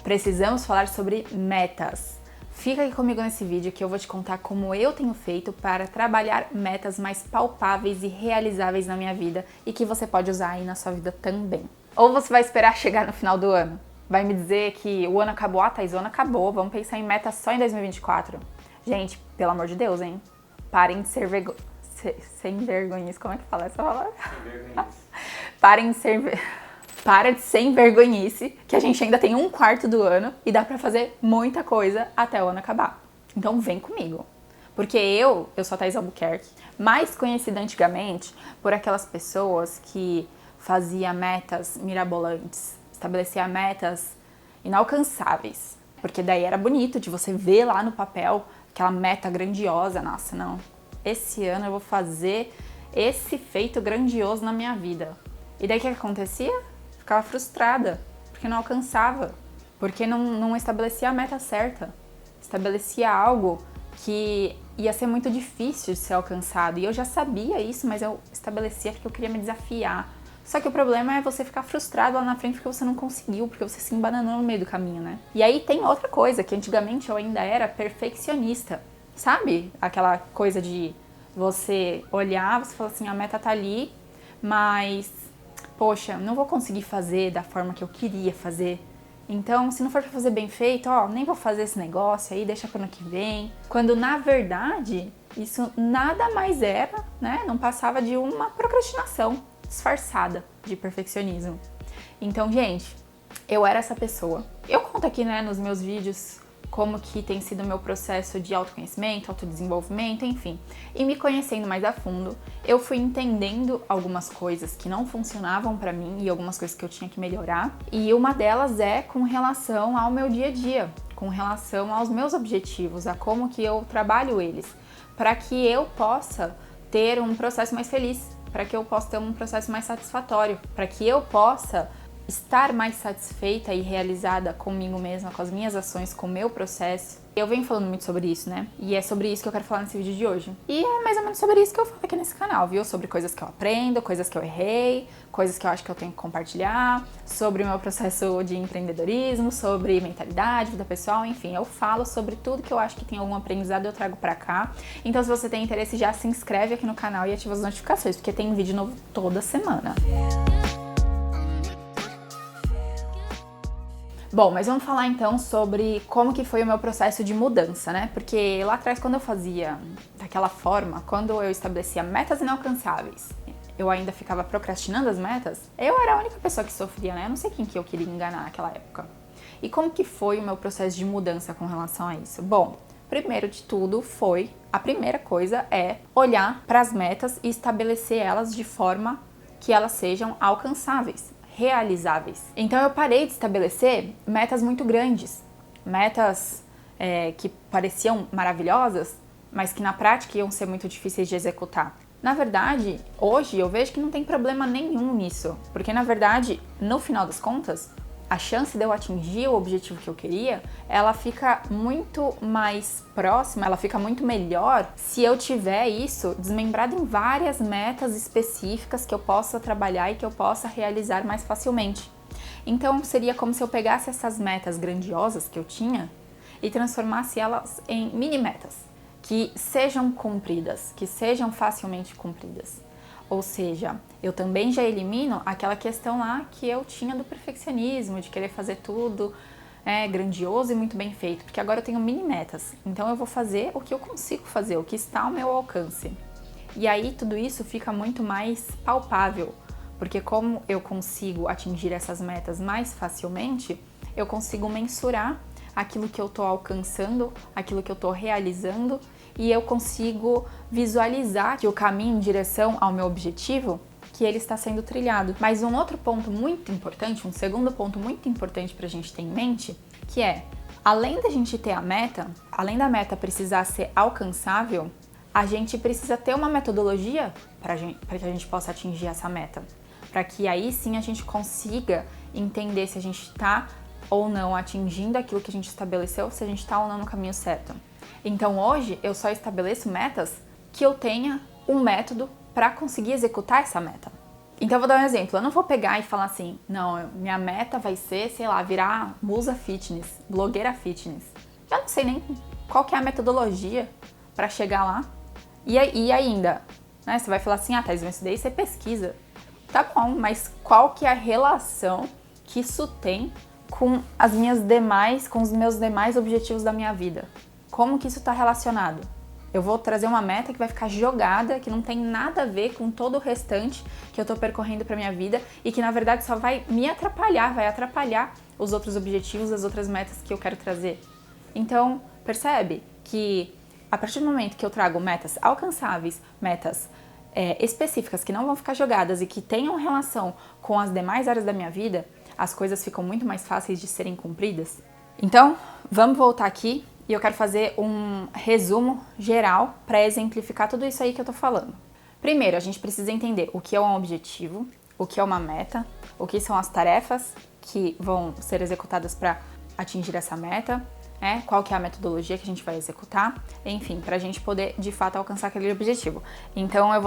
Precisamos falar sobre metas. Fica aqui comigo nesse vídeo que eu vou te contar como eu tenho feito para trabalhar metas mais palpáveis e realizáveis na minha vida e que você pode usar aí na sua vida também. Ou você vai esperar chegar no final do ano? Vai me dizer que o ano acabou? Ah, Thaís, o ano acabou, vamos pensar em metas só em 2024? Gente, pelo amor de Deus, hein? Parem de ser sem vergonhice. Como é que fala essa palavra? Para de ser envergonhice, que a gente ainda tem 1/4 do ano e dá pra fazer muita coisa até o ano acabar. Então vem comigo. Porque eu sou a Thaís Albuquerque, mais conhecida antigamente por aquelas pessoas que fazia metas mirabolantes, estabelecia metas inalcançáveis. Porque daí era bonito de você ver lá no papel aquela meta grandiosa. Nossa, não, esse ano eu vou fazer esse feito grandioso na minha vida. E daí o que acontecia? Ficava frustrada, porque não alcançava, porque não estabelecia a meta certa. Estabelecia algo que ia ser muito difícil de ser alcançado. E eu já sabia isso, mas eu estabelecia porque eu queria me desafiar. Só que o problema é você ficar frustrado lá na frente porque você não conseguiu, porque você se embananou no meio do caminho, né? E aí tem outra coisa, que antigamente eu ainda era perfeccionista. Sabe? Aquela coisa de você olhar, você fala assim, a meta tá ali, mas, poxa, não vou conseguir fazer da forma que eu queria fazer. Então, se não for pra fazer bem feito, nem vou fazer esse negócio aí, deixa pro ano que vem. Quando, na verdade, isso nada mais era, né? Não passava de uma procrastinação disfarçada de perfeccionismo. Então, gente, eu era essa pessoa. Eu conto aqui, né, nos meus vídeos como que tem sido o meu processo de autoconhecimento, autodesenvolvimento, enfim. E me conhecendo mais a fundo, eu fui entendendo algumas coisas que não funcionavam pra mim e algumas coisas que eu tinha que melhorar. E uma delas é com relação ao meu dia a dia, com relação aos meus objetivos, a como que eu trabalho eles, para que eu possa ter um processo mais feliz, para que eu possa ter um processo mais satisfatório, para que eu possa estar mais satisfeita e realizada comigo mesma, com as minhas ações, com o meu processo. Eu venho falando muito sobre isso, né? E é sobre isso que eu quero falar nesse vídeo de hoje. E é mais ou menos sobre isso que eu falo aqui nesse canal, viu? Sobre coisas que eu aprendo, coisas que eu errei, coisas que eu acho que eu tenho que compartilhar, sobre o meu processo de empreendedorismo, sobre mentalidade, vida pessoal, enfim. Eu falo sobre tudo que eu acho que tem algum aprendizado, eu trago pra cá. Então, se você tem interesse, já se inscreve aqui no canal e ativa as notificações, porque tem vídeo novo toda semana. Bom, mas vamos falar então sobre como que foi o meu processo de mudança, né? Porque lá atrás, quando eu fazia daquela forma, quando eu estabelecia metas inalcançáveis, eu ainda ficava procrastinando as metas, eu era a única pessoa que sofria, né? Eu não sei quem que eu queria enganar naquela época. E como que foi o meu processo de mudança com relação a isso? Bom, primeiro de tudo a primeira coisa é olhar para as metas e estabelecer elas de forma que elas sejam alcançáveis, realizáveis. Então eu parei de estabelecer metas muito grandes, metas que pareciam maravilhosas, mas que na prática iam ser muito difíceis de executar. Na verdade, hoje eu vejo que não tem problema nenhum nisso, porque na verdade, no final das contas, a chance de eu atingir o objetivo que eu queria, ela fica muito mais próxima, ela fica muito melhor se eu tiver isso desmembrado em várias metas específicas que eu possa trabalhar e que eu possa realizar mais facilmente. Então seria como se eu pegasse essas metas grandiosas que eu tinha e transformasse elas em mini metas, que sejam cumpridas, que sejam facilmente cumpridas. Ou seja, eu também já elimino aquela questão lá que eu tinha do perfeccionismo, de querer fazer tudo grandioso e muito bem feito, porque agora eu tenho mini metas, então eu vou fazer o que eu consigo fazer, o que está ao meu alcance. E aí tudo isso fica muito mais palpável, porque como eu consigo atingir essas metas mais facilmente, eu consigo mensurar aquilo que eu estou alcançando, aquilo que eu estou realizando, e eu consigo visualizar que o caminho em direção ao meu objetivo, que ele está sendo trilhado. Mas um outro ponto muito importante, um segundo ponto muito importante para a gente ter em mente, que é, além da gente ter a meta, além da meta precisar ser alcançável, a gente precisa ter uma metodologia para que a gente possa atingir essa meta. Para que aí sim a gente consiga entender se a gente está ou não atingindo aquilo que a gente estabeleceu, se a gente está ou não no caminho certo. Então hoje eu só estabeleço metas que eu tenha um método para conseguir executar essa meta. Então eu vou dar um exemplo, eu não vou pegar e falar assim, não, minha meta vai ser, sei lá, virar musa fitness, blogueira fitness. Eu não sei nem qual que é a metodologia para chegar lá. E ainda, né, você vai falar assim, Thaís, mas isso daí você pesquisa. Tá bom, mas qual que é a relação que isso tem com os meus demais objetivos da minha vida? Como que isso está relacionado? Eu vou trazer uma meta que vai ficar jogada, que não tem nada a ver com todo o restante que eu tô percorrendo pra minha vida e que na verdade só vai me atrapalhar, vai atrapalhar os outros objetivos, as outras metas que eu quero trazer. Então, percebe que a partir do momento que eu trago metas alcançáveis, metas específicas que não vão ficar jogadas e que tenham relação com as demais áreas da minha vida, as coisas ficam muito mais fáceis de serem cumpridas. Então, vamos voltar aqui e eu quero fazer um resumo geral para exemplificar tudo isso aí que eu tô falando. Primeiro, a gente precisa entender o que é um objetivo, o que é uma meta, o que são as tarefas que vão ser executadas para atingir essa meta, qual que é a metodologia que a gente vai executar, enfim, para a gente poder de fato alcançar aquele objetivo. Então eu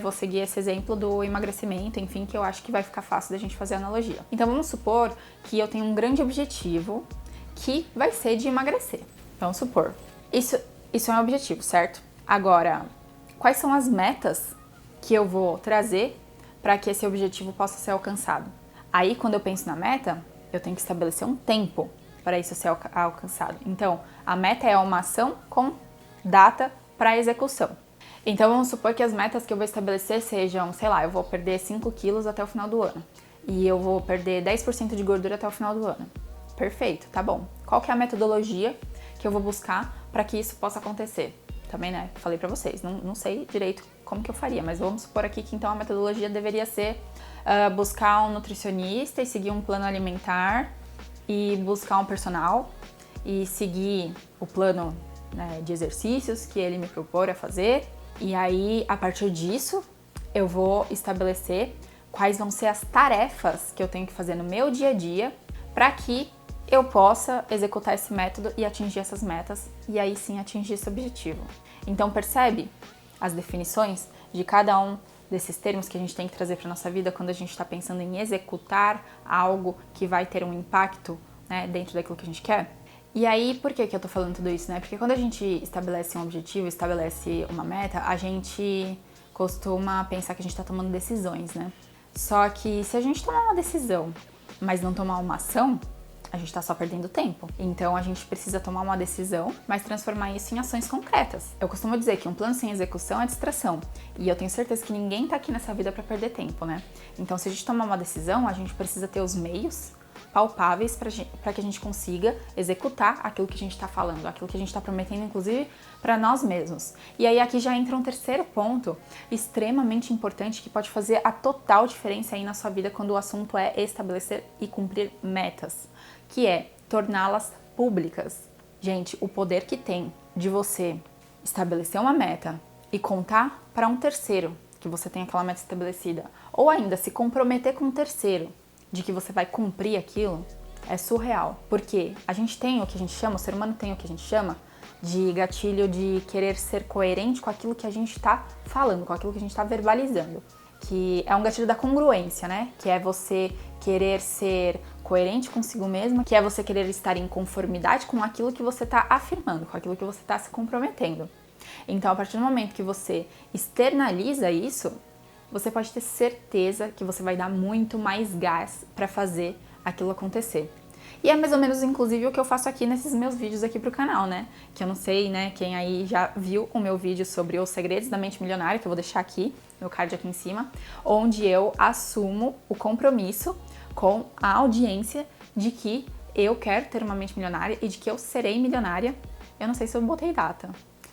vou seguir esse exemplo do emagrecimento, enfim, que eu acho que vai ficar fácil da gente fazer a analogia. Então vamos supor que eu tenho um grande objetivo que vai ser de emagrecer. Vamos supor. Isso é um objetivo, certo? Agora, quais são as metas que eu vou trazer para que esse objetivo possa ser alcançado? Aí, quando eu penso na meta, eu tenho que estabelecer um tempo para isso ser alcançado. Então, a meta é uma ação com data para execução. Então, vamos supor que as metas que eu vou estabelecer sejam, sei lá, eu vou perder 5 quilos até o final do ano. E eu vou perder 10% de gordura até o final do ano. Perfeito, tá bom. Qual que é a metodologia que eu vou buscar para que isso possa acontecer? Também, né, falei pra vocês, não sei direito como que eu faria, mas vamos supor aqui que então a metodologia deveria ser buscar um nutricionista e seguir um plano alimentar e buscar um personal e seguir o plano, né, de exercícios que ele me propor a fazer. E aí, a partir disso, eu vou estabelecer quais vão ser as tarefas que eu tenho que fazer no meu dia a dia para que eu possa executar esse método e atingir essas metas e aí sim atingir esse objetivo. Então percebe as definições de cada um desses termos que a gente tem que trazer para nossa vida quando a gente está pensando em executar algo que vai ter um impacto, né, dentro daquilo que a gente quer? E aí, por que eu tô falando tudo isso, né? Porque quando a gente estabelece um objetivo, estabelece uma meta, a gente costuma pensar que a gente tá tomando decisões, né? Só que se a gente tomar uma decisão, mas não tomar uma ação, a gente tá só perdendo tempo. Então a gente precisa tomar uma decisão, mas transformar isso em ações concretas. Eu costumo dizer que um plano sem execução é distração. E eu tenho certeza que ninguém tá aqui nessa vida pra perder tempo, né? Então se a gente tomar uma decisão, a gente precisa ter os meios palpáveis para que a gente consiga executar aquilo que a gente está falando, aquilo que a gente está prometendo, inclusive para nós mesmos. E aí aqui já entra um terceiro ponto extremamente importante que pode fazer a total diferença aí na sua vida quando o assunto é estabelecer e cumprir metas, que é torná-las públicas. Gente, o poder que tem de você estabelecer uma meta e contar para um terceiro que você tem aquela meta estabelecida, ou ainda se comprometer com um terceiro de que você vai cumprir aquilo, é surreal. Porque a gente tem o que a gente chama, o ser humano tem o que a gente chama de gatilho de querer ser coerente com aquilo que a gente está falando, com aquilo que a gente está verbalizando. Que é um gatilho da congruência, né? Que é você querer ser coerente consigo mesma, que é você querer estar em conformidade com aquilo que você está afirmando, com aquilo que você está se comprometendo. Então, a partir do momento que você externaliza isso, você pode ter certeza que você vai dar muito mais gás para fazer aquilo acontecer. E é mais ou menos, inclusive, o que eu faço aqui nesses meus vídeos aqui pro canal, né? Que eu não sei, né, quem aí já viu o meu vídeo sobre os segredos da mente milionária, que eu vou deixar aqui, no card aqui em cima, onde eu assumo o compromisso com a audiência de que eu quero ter uma mente milionária e de que eu serei milionária. Eu não sei se eu botei data,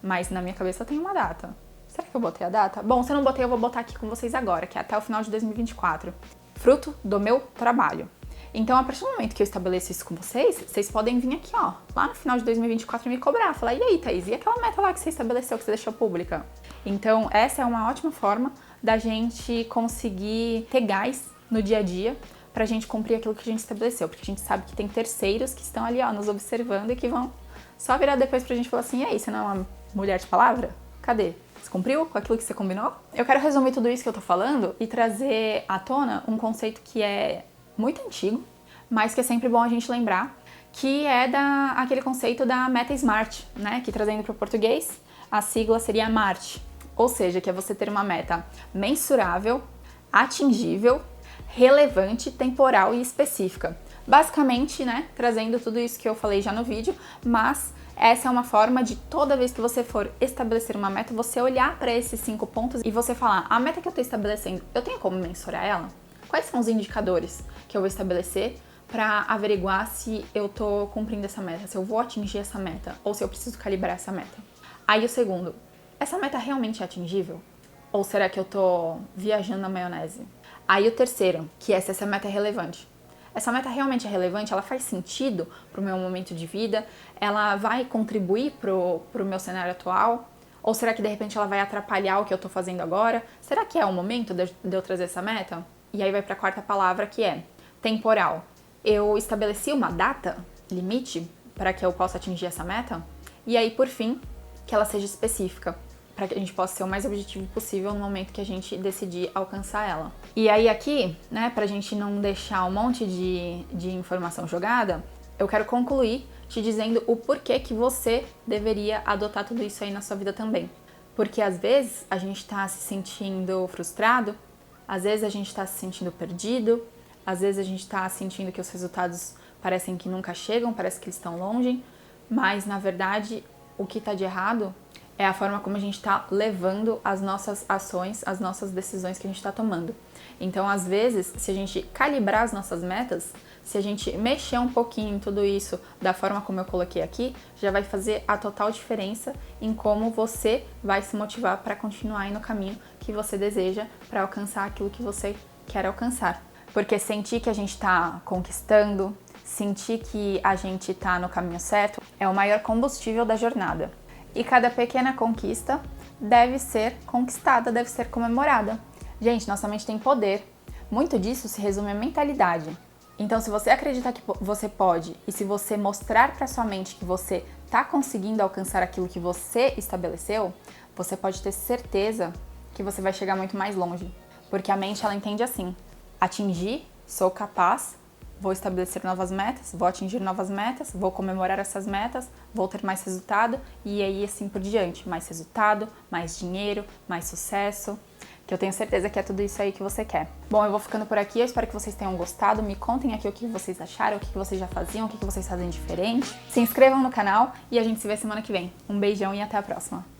mas na minha cabeça tem uma data. Será que eu botei a data? Bom, se eu não botei, eu vou botar aqui com vocês agora, que é até o final de 2024. Fruto do meu trabalho. Então, a partir do momento que eu estabeleço isso com vocês, vocês podem vir aqui, ó, lá no final de 2024 e me cobrar. Falar, e aí, Thaís, e aquela meta lá que você estabeleceu, que você deixou pública? Então, essa é uma ótima forma da gente conseguir ter gás no dia a dia pra gente cumprir aquilo que a gente estabeleceu. Porque a gente sabe que tem terceiros que estão ali, ó, nos observando e que vão só virar depois pra gente falar assim, e aí, você não é uma mulher de palavra? Cadê? Você cumpriu com aquilo que você combinou? Eu quero resumir tudo isso que eu tô falando e trazer à tona um conceito que é muito antigo, mas que é sempre bom a gente lembrar, que é aquele conceito da meta SMART, né? Que trazendo para o português, a sigla seria MART, ou seja, que é você ter uma meta mensurável, atingível, relevante, temporal e específica. Basicamente, né, trazendo tudo isso que eu falei já no vídeo, mas essa é uma forma de toda vez que você for estabelecer uma meta, você olhar para esses 5 pontos e você falar, a meta que eu estou estabelecendo, eu tenho como mensurar ela? Quais são os indicadores que eu vou estabelecer para averiguar se eu tô cumprindo essa meta, se eu vou atingir essa meta ou se eu preciso calibrar essa meta? Aí o segundo, essa meta realmente é atingível? Ou será que eu tô viajando na maionese? Aí o terceiro, que é se essa meta é relevante. Essa meta realmente é relevante? Ela faz sentido pro meu momento de vida? Ela vai contribuir pro meu cenário atual? Ou será que de repente ela vai atrapalhar o que eu tô fazendo agora? Será que é o momento de eu trazer essa meta? E aí vai pra quarta palavra, que é temporal. Eu estabeleci uma data limite para que eu possa atingir essa meta? E aí, por fim, que ela seja específica, para que a gente possa ser o mais objetivo possível no momento que a gente decidir alcançar ela. E aí aqui, né, pra gente não deixar um monte de informação jogada, eu quero concluir te dizendo o porquê que você deveria adotar tudo isso aí na sua vida também. Porque às vezes a gente tá se sentindo frustrado, às vezes a gente tá se sentindo perdido, às vezes a gente tá sentindo que os resultados parecem que nunca chegam, parece que eles estão longe, mas na verdade o que tá de errado é a forma como a gente está levando as nossas ações, as nossas decisões que a gente está tomando. Então, às vezes, se a gente calibrar as nossas metas, se a gente mexer um pouquinho em tudo isso da forma como eu coloquei aqui, já vai fazer a total diferença em como você vai se motivar para continuar aí no caminho que você deseja para alcançar aquilo que você quer alcançar. Porque sentir que a gente está conquistando, sentir que a gente está no caminho certo, é o maior combustível da jornada. E cada pequena conquista deve ser conquistada, deve ser comemorada. Gente, nossa mente tem poder. Muito disso se resume à mentalidade. Então, se você acreditar que você pode e se você mostrar para sua mente que você está conseguindo alcançar aquilo que você estabeleceu, você pode ter certeza que você vai chegar muito mais longe. Porque a mente, ela entende assim: atingir, sou capaz, vou estabelecer novas metas, vou atingir novas metas, vou comemorar essas metas, vou ter mais resultado e aí assim por diante. Mais resultado, mais dinheiro, mais sucesso, que eu tenho certeza que é tudo isso aí que você quer. Bom, eu vou ficando por aqui, eu espero que vocês tenham gostado. Me contem aqui o que vocês acharam, o que vocês já faziam, o que vocês fazem diferente. Se inscrevam no canal e a gente se vê semana que vem. Um beijão e até a próxima!